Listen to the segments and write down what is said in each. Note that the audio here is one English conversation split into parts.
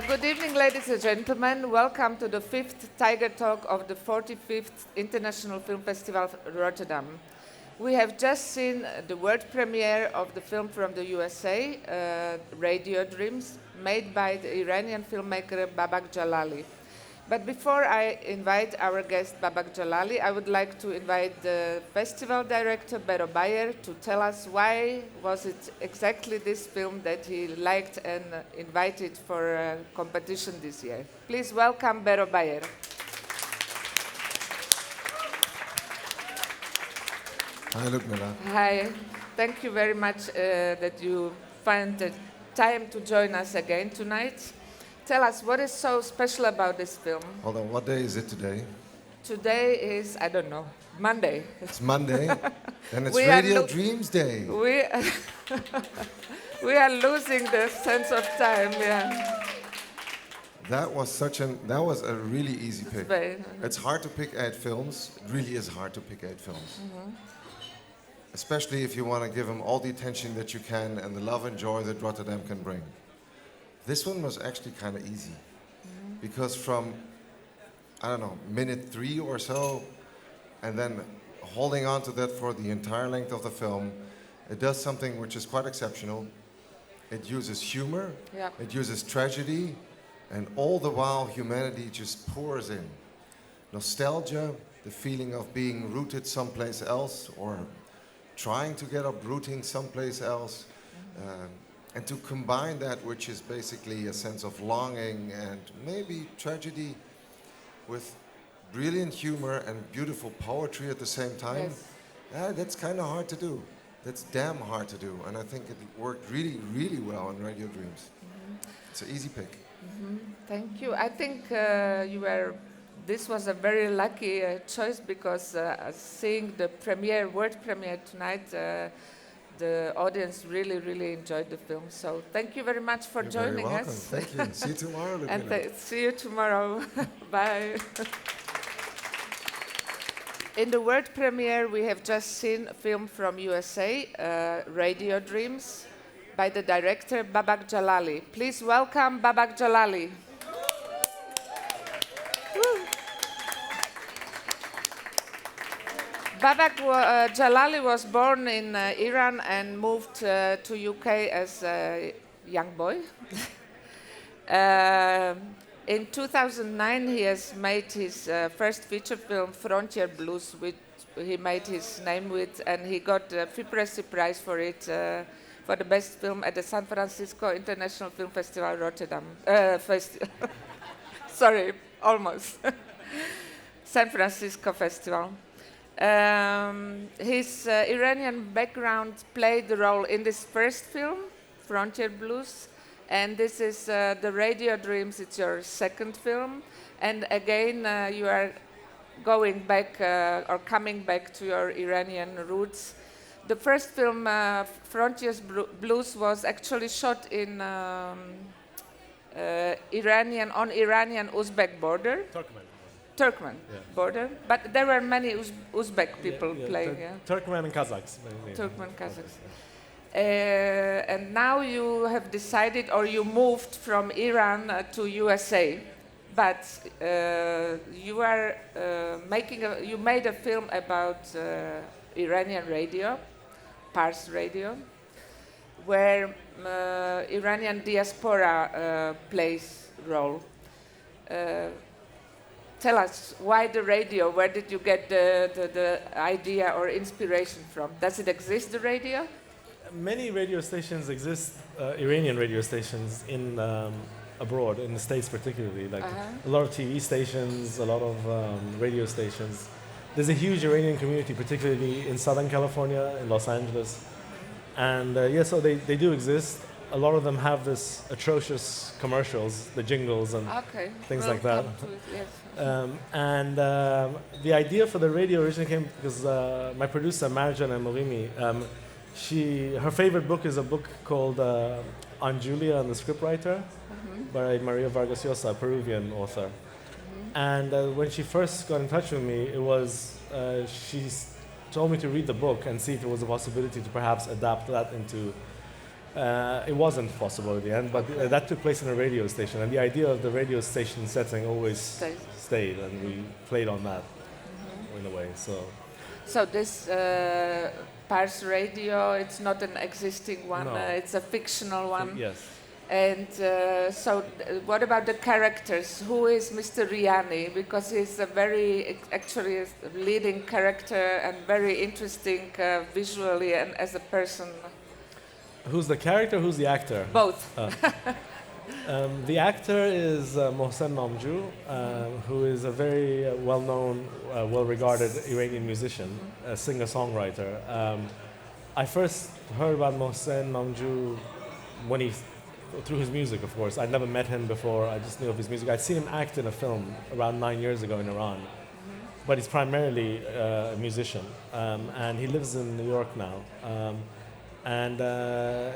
Good evening, ladies and gentlemen. Welcome to the 5th Tiger Talk of the 45th International Film Festival of Rotterdam. We have just seen the world premiere of the film from the USA, Radio Dreams, made by the Iranian filmmaker Babak Jalali. But before I invite our guest Babak Jalali, I would like to invite the festival director Bero Bayer to tell us why was it exactly this film that he liked and invited for a competition this year. Please welcome Bero Bayer. Hi, Ludmila. Hi, thank you very much that you find the time to join us again tonight. Tell us, what is so special about this film? Hold on, what day is it today? Today is, I don't know, Monday. It's Monday, and it's Radio Dreams Day. We are losing the sense of time, yeah. That was a really easy pick. It's hard to pick 8 films. It really is hard to pick 8 films. Mm-hmm. Especially if you want to give them all the attention that you can and the love and joy that Rotterdam can bring. This one was actually kind of easy, because from, I don't know, minute 3 or so, and then holding on to that for the entire length of the film, it does something which is quite exceptional. It uses humor, it uses tragedy, and all the while humanity just pours in. Nostalgia, the feeling of being rooted someplace else, or trying to get uprooting someplace else. And to combine that, which is basically a sense of longing and maybe tragedy, with brilliant humor and beautiful poetry at the same time, that's kind of hard to do. That's damn hard to do. And I think it worked really, really well on Radio Dreams. Mm-hmm. It's an easy pick. Mm-hmm. Thank you. I think this was a very lucky choice, because seeing the world premiere tonight, the audience really, really enjoyed the film. So thank you very much for joining us. Thank you. See you tomorrow, Ludmila. And see you tomorrow. Bye. In the world premiere, we have just seen a film from USA, Radio Dreams, by the director Babak Jalali. Please welcome Babak Jalali. Babak Jalali was born in Iran and moved to UK as a young boy. In 2009, he has made his first feature film, Frontier Blues, which he made his name with, and he got the FIPRESI prize for it, for the best film at the San Francisco International Film Festival, Rotterdam. Sorry, almost. San Francisco Festival. His Iranian background played the role in this first film, Frontier Blues, and this is the Radio Dreams. It's your second film, and again you are going back or coming back to your Iranian roots. The first film, Frontier Blues, was actually shot in Iranian-Uzbek border. Turkmen border, but there were many Uzbek people playing. Turkmen and Kazakhs. Turkmen, Kazakhs. And now you have decided, or you moved from Iran to USA, but you are you made a film about Iranian radio, Pars radio, where Iranian diaspora plays role. Tell us, why the radio? Where did you get the idea or inspiration from? Does it exist, the radio? Many radio stations exist, Iranian radio stations in abroad, in the States particularly. Like a lot of TV stations, a lot of radio stations. There's a huge Iranian community, particularly in Southern California, in Los Angeles. And so they do exist. A lot of them have this atrocious commercials, the jingles and things like that. The idea for the radio originally came because my producer, Marjan Morimi, her favorite book is a book called On Julia and the Scriptwriter by Maria Vargas Llosa, a Peruvian author. And when she first got in touch with me, it was she told me to read the book and see if there was a possibility to perhaps adapt that into It wasn't possible at the end, but that took place in a radio station, and the idea of the radio station setting always stayed, and we played on that in a way. So this Pars Radio, it's not an existing one, No. It's a fictional one. Yes. And what about the characters? Who is Mr. Riani? Because he's a actually a leading character and very interesting visually and as a person. Who's the character? Who's the actor? Both. The actor is Mohsen Namju, who is a very well-known, well-regarded Iranian musician, a singer-songwriter. I first heard about Mohsen Namju through his music, of course. I'd never met him before. I just knew of his music. I'd seen him act in a film around 9 years ago in Iran. But he's primarily a musician, and he lives in New York now. And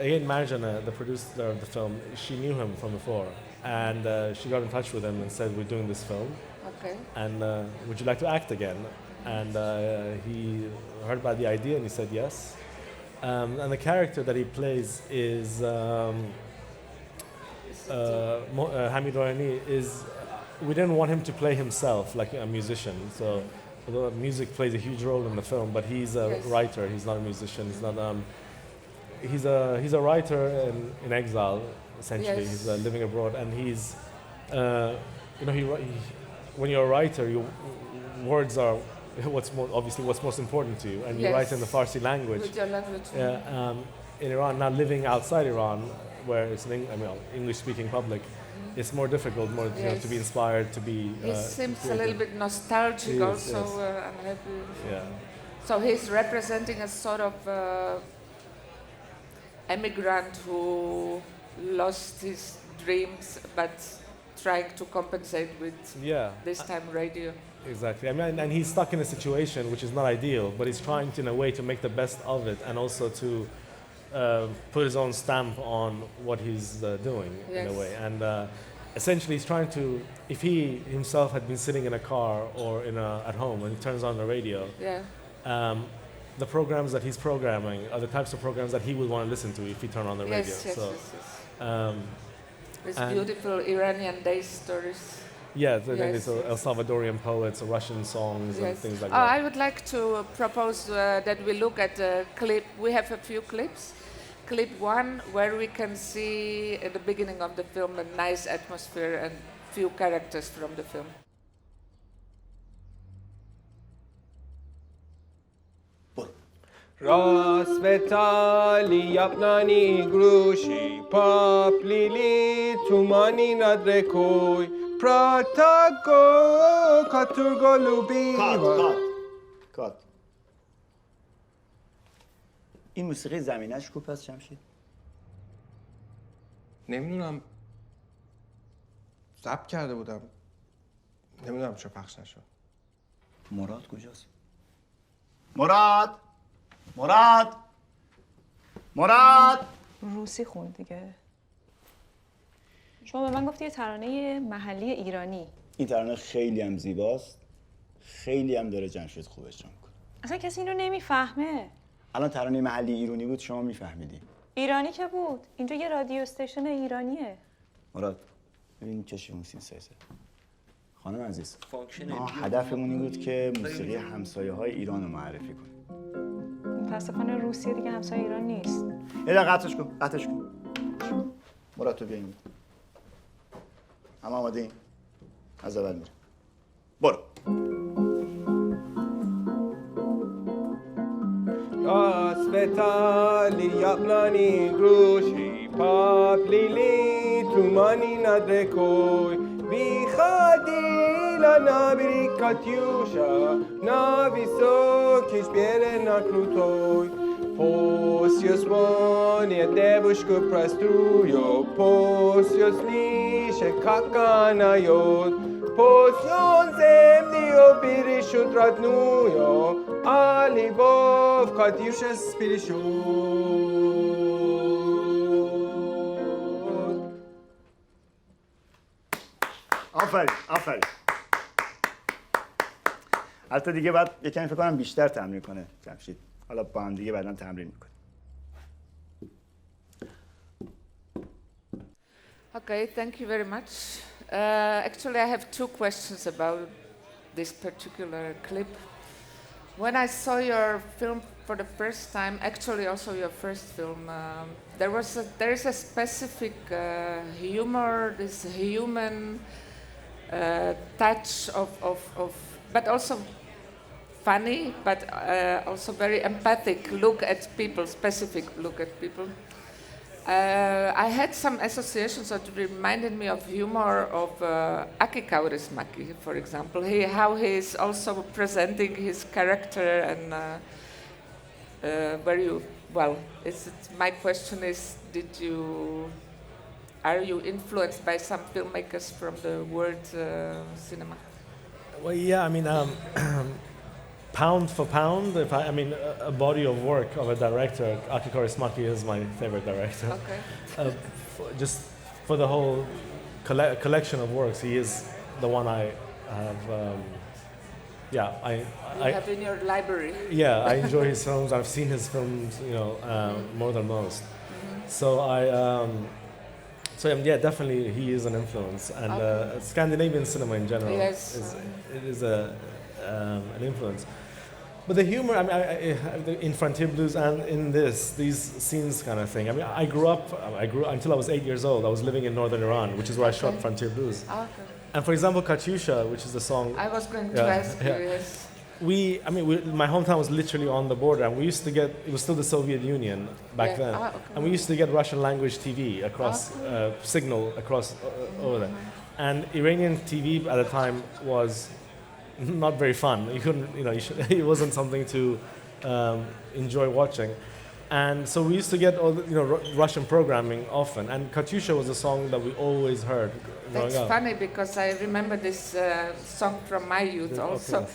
again, Marjana, the producer of the film, she knew him from before, and she got in touch with him and said, "We're doing this film, and would you like to act again?" And he heard about the idea and he said yes. And the character that he plays is Hamid Royani. We didn't want him to play himself like a musician, so although music plays a huge role in the film, but he's a writer. He's not a musician. He's not. He's a writer in exile, essentially. Yes. He's living abroad, and he's, when you're a writer, words are what's most important to you, and you write in the Farsi language. With your language. In Iran, now living outside Iran, where it's an English-speaking public, it's more difficult, to be inspired, to be. He seems a little bit nostalgic, also. I'm happy. Yeah. So he's representing a sort of immigrant who lost his dreams, but trying to compensate with this time radio. Exactly. I mean, and he's stuck in a situation which is not ideal, but he's trying to, in a way, to make the best of it, and also to put his own stamp on what he's doing in a way. And essentially, he's trying to. If he himself had been sitting in a car or at home and he turns on the radio, the programs that he's programming are the types of programs that he would want to listen to if he turned on the radio. These beautiful Iranian day stories. Yeah, there's El Salvadorian poets, Russian songs, and things like that. I would like to propose that we look at a clip. We have a few clips. Clip 1, where we can see at the beginning of the film a nice atmosphere and few characters from the film. Rasvetali yapnani grushi paplili tumani nadrekoi pratago katurgolubi. کات این موسیقی زمینش کو پس جمشید؟ نمیدونم ضبط کرده بودم نمیدونم چه پخش نشد. مراد کجاست؟ مراد روسی خوند دیگه. شما به من گفتی یه ترانه محلی ایرانی. این ترانه خیلی هم زیباست، خیلی هم داره جمشید خوب اجرا میکنه. اصلا کسی اینو نمیفهمه. الان ترانه محلی ایرانی بود شما میفهمیدی. ایرانی که بود، اینجا یه رادیو استیشن ایرانیه. مراد ببین چشمون سیسه. خانم عزیز ما هدفمون این بود که موسیقی همسایه‌های ایران رو معرفی کنیم. متاسفانه روسیه دیگه همسایه ایران نیست. یه دقیقه قطعش کن. مراد تو بیاین. همه آماده این؟ از اول میره. برو. Rasvetali yapnani grushi paplili tumani nadrekoi vikhadila nabiri katyusha naviso kishbere nakrutoi posios moni devushko prastruyo posios lishe kakanayot posios zemdio birishut radnuyo Alibov Katyusha Spirishut. آفرین. البته دیگه باید یکم فکر کنم بیشتر تمرین کنه جمشید. حالا با هم دیگه بعداً تمرین میکنیم. Okay, thank you very much. Actually, I have two questions about this particular clip. When I saw your film for the first time, actually also your first film, there is a specific humor, this human touch of, but also funny, but also very empathic look at people, specific look at people. I had some associations that reminded me of humor of Aki Kaurismäki, for example. How he is also presenting his character and my question is, are you influenced by some filmmakers from the world cinema? Well, yeah, I mean, pound for pound, a body of work of a director, Aki Kaurismäki is my favorite director. Okay. Just for the whole collection of works, he is the one I have. You have in your library. Yeah, I enjoy his films. I've seen his films, more than most. Mm-hmm. So definitely he is an influence, and Scandinavian cinema in general is an influence. But the humor, in Frontier Blues and in these scenes kind of thing. I grew until I was 8 years old. I was living in northern Iran, which is where I shot Frontier Blues. Okay. And for example, Katyusha, which is the song. I was going to ask you, yes. My hometown was literally on the border, and we used to get, it was still the Soviet Union back then, and we used to get Russian language TV across, signal across over there. And Iranian TV at the time was not very fun. You couldn't, it wasn't something to enjoy watching. And so we used to get all Russian programming often, and Katyusha was a song that we always heard growing up. That's funny because I remember this song from my youth also.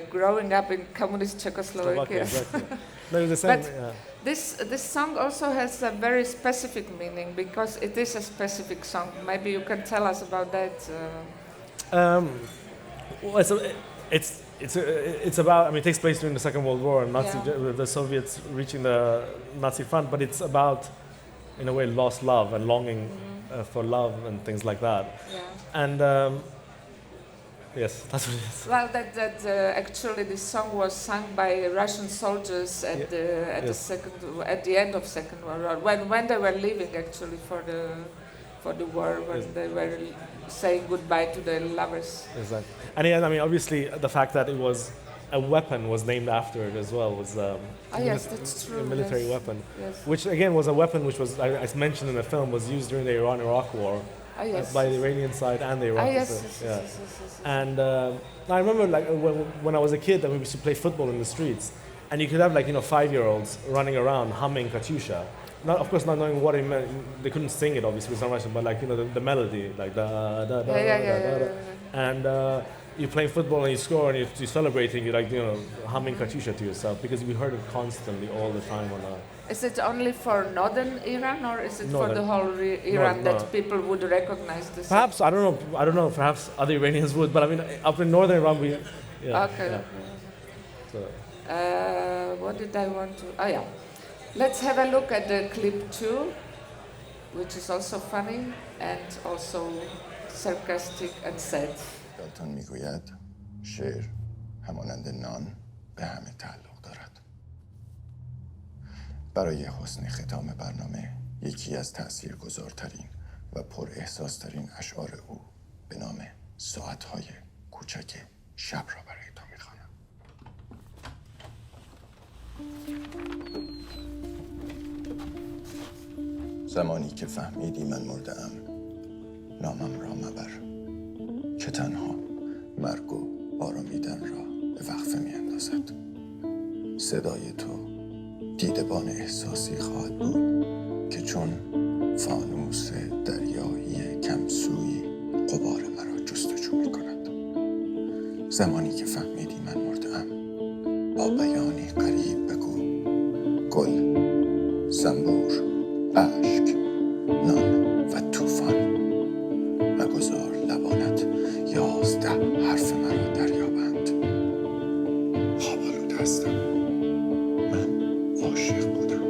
Growing up in communist Czechoslovakia. Exactly. No, the same, but this song also has a very specific meaning because it is a specific song. Maybe you can tell us about that. It's about. It takes place during the Second World War and the Soviets reaching the Nazi front, but it's about, in a way, lost love and longing for love and things like that. Yeah. And. Yes, that's what it is. Well, actually this song was sung by Russian soldiers at the end of Second World War, when they were leaving actually for the war, when they were saying goodbye to their lovers. Exactly, and obviously the fact that it was a weapon was named after it as well was that's true. A military weapon, yes. Which again was a weapon which was, as mentioned in the film, was used during the Iran-Iraq War. By the Iranian side and the Iraqi side. Yes. And I remember when I was a kid that we used to play football in the streets, and you could have 5-year-olds running around humming Katyusha. Of course, not knowing what it meant. They couldn't sing it, obviously, it's not Russian, but the melody, da da da da da. And you're playing football and you score and you're celebrating. You're humming Katyusha to yourself because we heard it constantly all the time on our. Is it only for northern Iran, or is it for the whole Iran that people would recognize this? Perhaps, I don't know. Perhaps other Iranians would, but up in northern Iran, we. Yeah, okay. Yeah. So. What did I want to? Let's have a look at the clip 2, which is also funny and also sarcastic and sad. دالتون میگوید شعر همانند نان به همه تعلق دارد. برای حسن ختام برنامه یکی از تأثیرگذارترین و پر احساسترین اشعار او به نام ساعتهای کوچک شب را برایتان میخوانم. زمانی که فهمیدی من مرده‌ام نامم را مبر که تنها مرگ و آرامیدن را به وقفه می‌اندازد. صدای تو دیدبان احساسی خواهد بود که چون فانوس دریایی کمسویی غبار مرا جستجو می‌کند. زمانی که فهمیدی من مرده‌ام با بیانی غریب بگو گل، زنبور، اشک، نان و طوفان. مگذار لبانت 11 حرف مرا دریابند. خواب‌آلوده هستم. من عاشق بودم.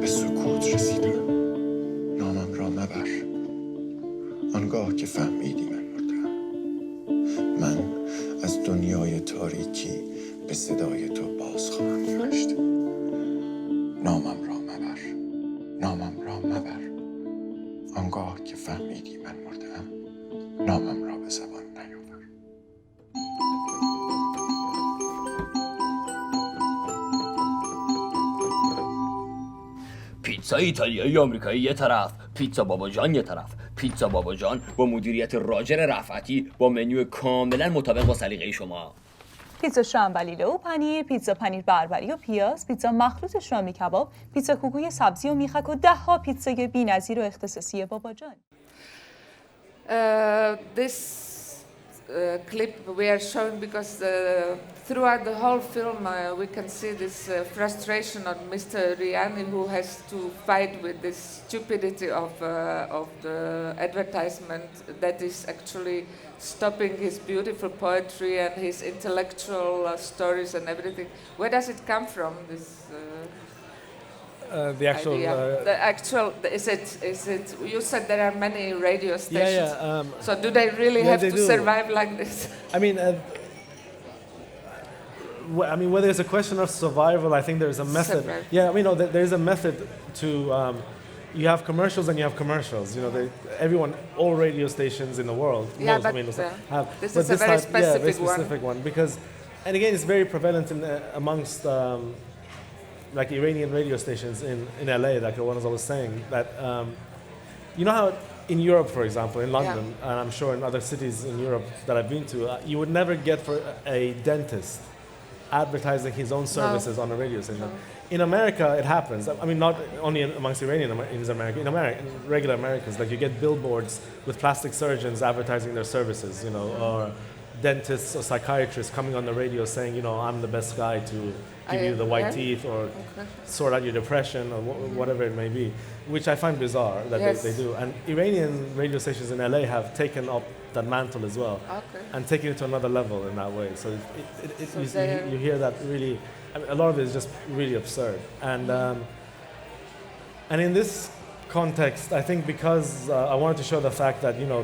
به سکوت رسیدم. نامم را مبر. به صدای تو باز خواهم گشت. نامم را مبر، نامم را مبر. آنگاه که فهمیدی من مرده‌ام، نامم را به زبان نیاور. پیتزا ایتالیایی آمریکایی یه طرف، پیتزا بابا جان یه طرف. پیتزا بابا جان با مدیریت راجر رفعتی با منیو کاملا مطابق با سلیقه شما. پیتزا شامبلیله و پنیر، پیتزا پنیر بربری و پیاز، پیتزا مخلوط شامی کباب، پیتزا کوکوی سبزی و میخک و 10 پیتزای بی‌نظیر و اختصاصی بابا جان. This clip we are showing because throughout the whole film we can see this frustration on Mr. Riani, who has to fight with this stupidity of the advertisement that is actually stopping his beautiful poetry and his intellectual stories and everything. Where does it come from, this The actual... is it, you said there are many radio stations. Yeah. So do they really have to survive like this? I mean, whether it's a question of survival, I think there's a method. Yeah, I mean, no, there's a method to... you have commercials and you have commercials. You know, all radio stations in the world, yeah, most, have. This is a very specific one. Because, and again, it's very prevalent amongst like Iranian radio stations in LA, like the ones I was saying. That you know how in Europe, for example, in London, and I'm sure in other cities in Europe that I've been to, you would never get for a dentist advertising his own services on a radio station. In America, it happens. I mean, not only amongst Iranians in America. In regular Americans, like you get billboards with plastic surgeons advertising their services, you know, or dentists or psychiatrists coming on the radio saying, you know, I'm the best guy to give you the white teeth or sort out your depression or whatever it may be, which I find bizarre that they do. And Iranian radio stations in LA have taken up that mantle as well and taken it to another level in that way. So you hear that really, I mean, a lot of it is just really absurd. And in this context, I think because I wanted to show the fact that, you know,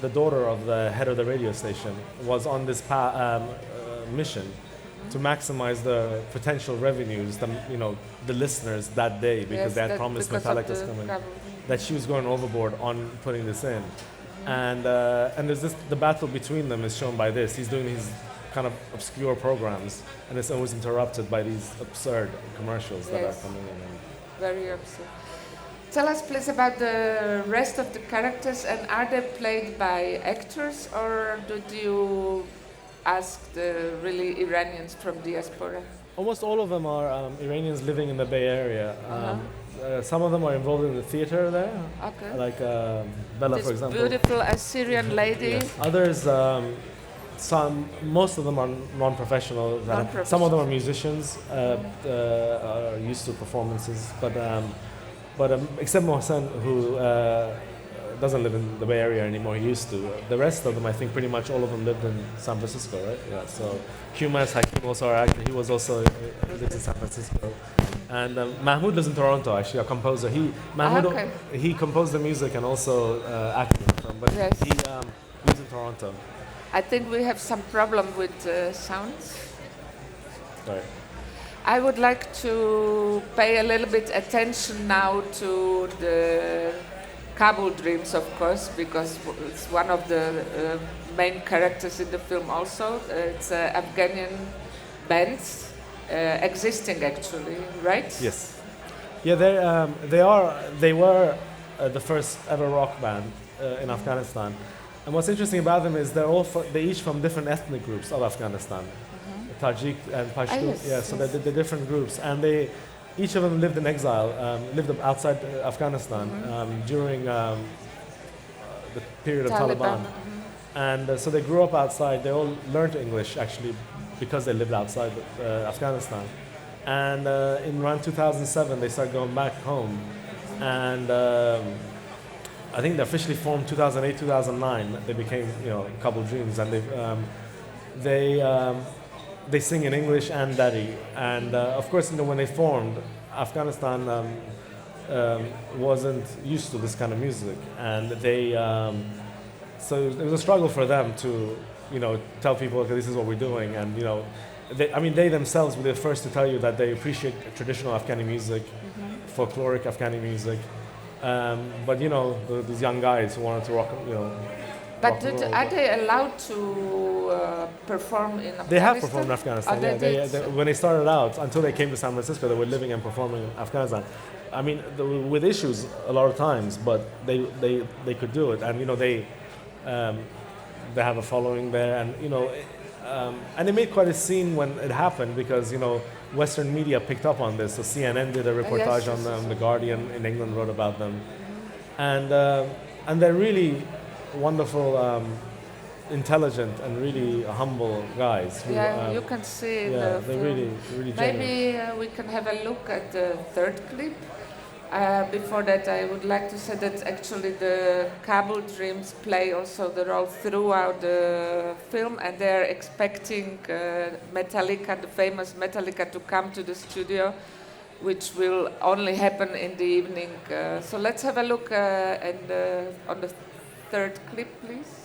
the daughter of the head of the radio station was on this mission to maximize the potential revenues, the listeners that day, because they had promised Metallica's coming, that she was going overboard on putting this in. And there's the battle between them is shown by this. He's doing these kind of obscure programs, and it's always interrupted by these absurd commercials that are coming in. Very absurd. Tell us please about the rest of the characters, and are they played by actors, or did you ask the really Iranians from diaspora? Almost all of them are Iranians living in the Bay Area. Some of them are involved in the theater there, like Bella, for example. This beautiful Assyrian lady. Yes. Others, most of them are non-professional. Some of them are musicians, are used to performances, but except Mohsen, who doesn't live in the Bay Area anymore, he used to. The rest of them, I think pretty much all of them lived in San Francisco, right? Yeah, so Humas Hakim also our actor, he was also lives in San Francisco. And Mahmoud lives in Toronto, actually, a composer. He composed the music and also acted in the film, but he lives in Toronto. I think we have some problem with sounds. Sorry. I would like to pay a little bit attention now to the Kabul Dreams, of course, because it's one of the main characters in the film also. It's an Afghanian band, existing actually, right? Yes. Yeah, they were the first ever rock band in Afghanistan. And what's interesting about them is they're each from different ethnic groups of Afghanistan. Tajik and Pashtun, so they're different groups, and each of them lived in exile, lived outside Afghanistan during the period of Taliban. And so they grew up outside. They all learned English actually because they lived outside Afghanistan. And in around 2007, they started going back home, and I think they officially formed 2008, 2009. They became, Kabul Dreams, and they sing in English and Dari. And of course, when they formed, Afghanistan wasn't used to this kind of music, and so it was a struggle for them to, tell people, okay, this is what we're doing, and they themselves were the first to tell you that they appreciate traditional Afghani music, folkloric Afghani music. But these young guys who wanted to rock, But rock and roll, are they allowed to perform in Afghanistan? They have performed in Afghanistan. Oh, they when they started out, until they came to San Francisco, they were living and performing in Afghanistan. I mean, with issues a lot of times, but they could do it, and they have a following there, and and they made quite a scene when it happened because Western media picked up on this. So CNN did a reportage on them. The Guardian in England wrote about them, and they're really wonderful, intelligent, and really humble guys. Who, you can see. Yeah, they're really Maybe genuine. we can have a look at the third clip. Before that, I would like to say that actually the Kabul Dreams play also the role throughout the film, and they're expecting Metallica, the famous Metallica, to come to the studio, which will only happen in the evening. So let's have a look on the third clip, please.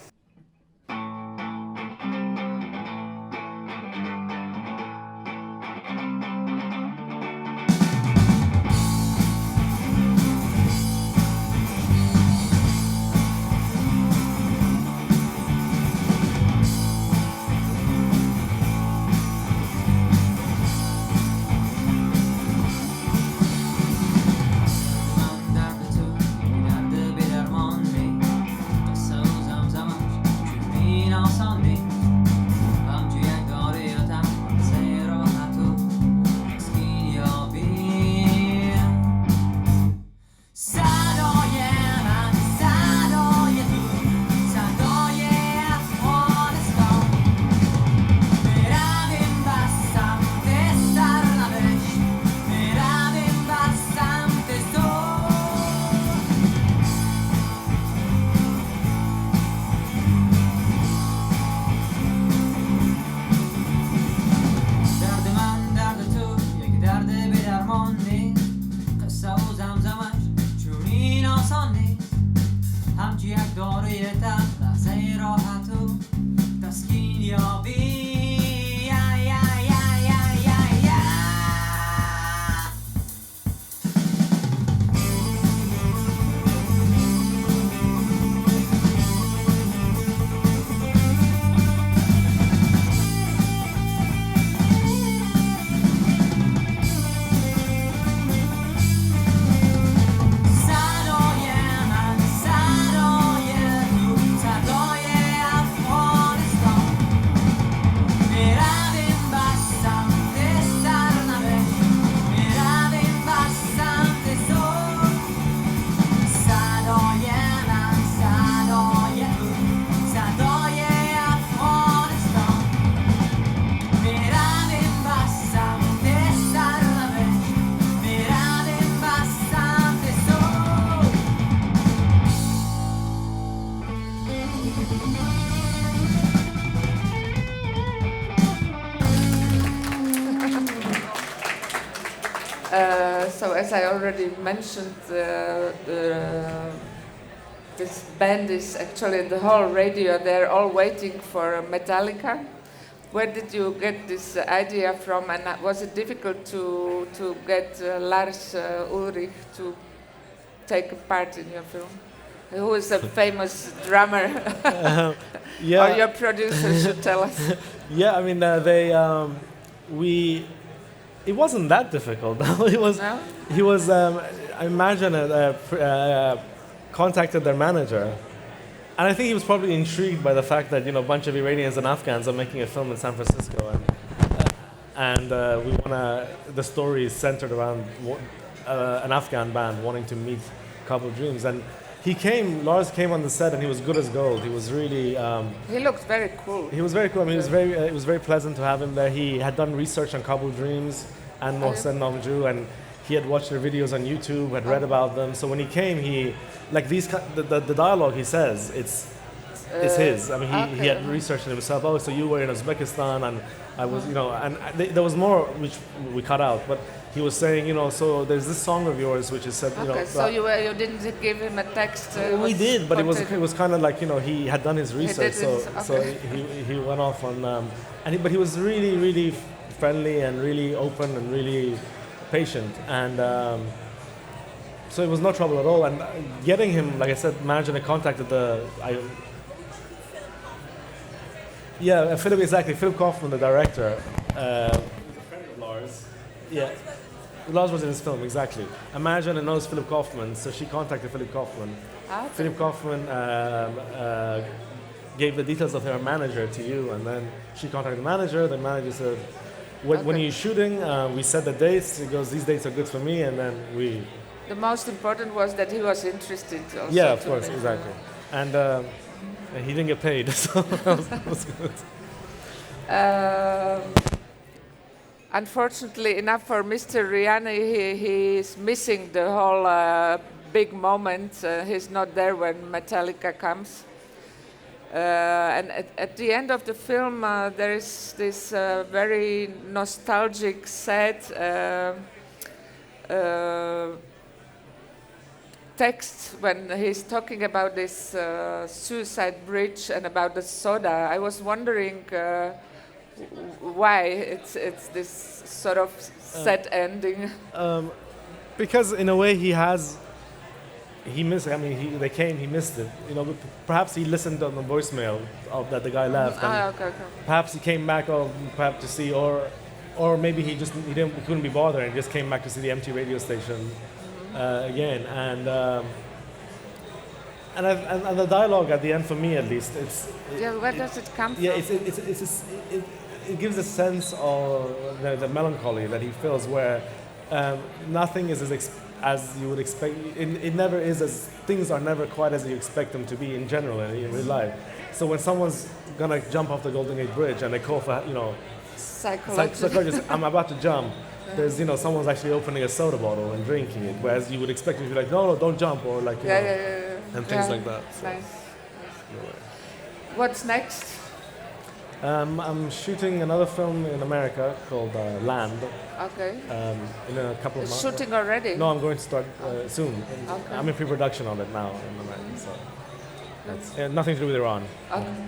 So as I already mentioned, this band is actually the whole radio. They're all waiting for Metallica. Where did you get this idea from, and was it difficult to get Lars Ulrich to take a part in your film? Who is a famous drummer? Yeah. Or your producer should tell us. Yeah, I mean, it wasn't that difficult. It was. No? He was. I imagine contacted their manager, and I think he was probably intrigued by the fact that a bunch of Iranians and Afghans are making a film in San Francisco, and we wanna. The story is centered around an Afghan band wanting to meet Kabul Dreams, and Lars came on the set, and he was good as gold. He was really. He looked very cool. He was very cool. I mean, it was very pleasant to have him there. He had done research on Kabul Dreams and Mohsen Namju, and he had watched their videos on YouTube, had read about them. So when he came, the dialogue he says, it's his. I mean, he had researched it himself. Oh, so you were in Uzbekistan, and I was, and there was more which we cut out, but he was saying, so there's this song of yours which is said, Okay, so you didn't give him a text. We did, but it was kind of like he had done his research, so he went off on, but he was really friendly and really open and really patient. And so it was no trouble at all. And getting him, like I said, managing to contact Philip Kaufman, the director, a friend of Lars. Yeah, Lars was in his film, exactly. Imagine and knows Philip Kaufman, so she contacted Philip Kaufman. Okay. Philip Kaufman gave the details of her manager to you, and then she contacted the manager. The manager said, when are you shooting? We set the dates. He goes, these dates are good for me, and then we... The most important was that he was interested also. Yeah, of course, exactly. And he didn't get paid, so that was good. Unfortunately enough for Mr. Riani, he is missing the whole big moment. He's not there when Metallica comes. And at the end of the film, there is this very nostalgic, sad text when he's talking about this suicide bridge and about the soda. I was wondering why it's this sort of sad ending. Because in a way he missed. I mean, they came. He missed it. You know, perhaps he listened on the voicemail that the guy left. And Okay. Perhaps he came back, or perhaps to see, or maybe he couldn't be bothered and just came back to see the empty radio station again. And the dialogue at the end, for me at least, where does it come from? Yeah, it gives a sense of the melancholy that he feels, where nothing is as you would expect. It never is as, things are never quite as you expect them to be in general in real life. So when someone's gonna jump off the Golden Gate Bridge and they call for, psychologist, I'm about to jump. There's, someone's actually opening a soda bottle and drinking it, whereas you would expect it to be like, no, don't jump, or like, and things like that. So. Nice. What's next? I'm shooting another film in America called Land. Okay. In a couple of months. Shooting already? No, I'm going to start soon. Okay. I'm in pre-production on it now in America, so that's nothing to do with Iran.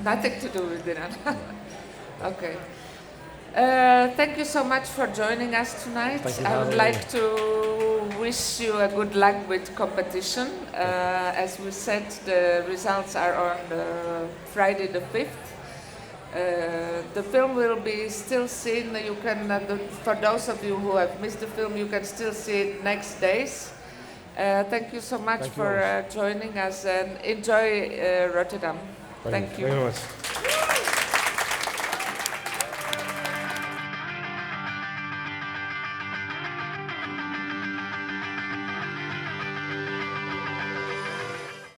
Nothing to do with Iran. Okay. Thank you so much for joining us tonight. I would like to wish you a good luck with competition. As we said, the results are on Friday the 5th. The film will be still seen. You can, for those of you who have missed the film, you can still see it next days. Thank you so much for joining us, and enjoy Rotterdam. Thank you very much.